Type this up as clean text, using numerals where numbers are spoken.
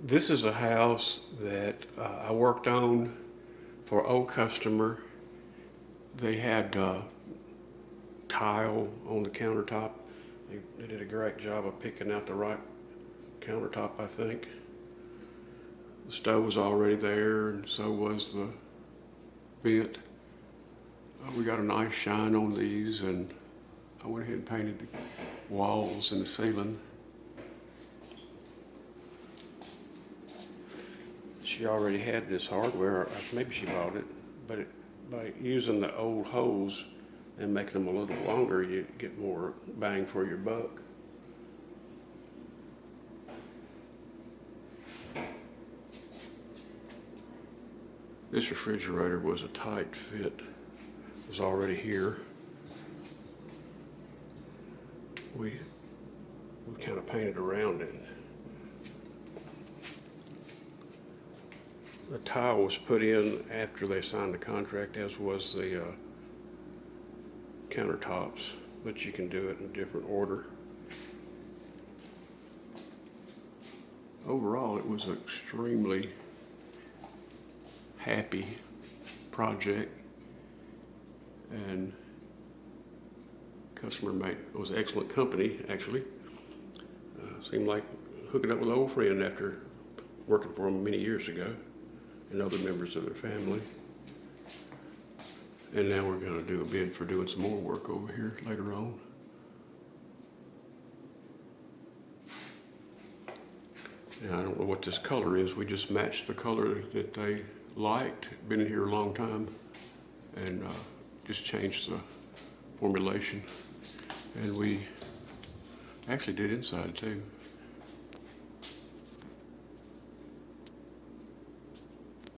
This is a house that I worked on for an old customer. They had tile on the countertop. They did a great job of picking out the right countertop, I think. The stove was already there, and so was the vent. We got a nice shine on these, and I went ahead and painted the walls and the ceiling. She already had this hardware, or maybe she bought it, but by using the old hose and making them a little longer, you get more bang for your buck. This refrigerator was a tight fit. It was already here. We kind of painted around it. The tile was put in after they signed the contract, as was the countertops, but you can do it in a different order. Overall, it was an extremely happy project, and customer was excellent company, actually. Seemed like hooking up with an old friend after working for them many years ago, and other members of their family. And now we're going to do a bid for doing some more work over here later on. Now, I don't know what this color is. We just matched the color that they liked. Been in here a long time, and just changed the formulation. And we actually did inside too.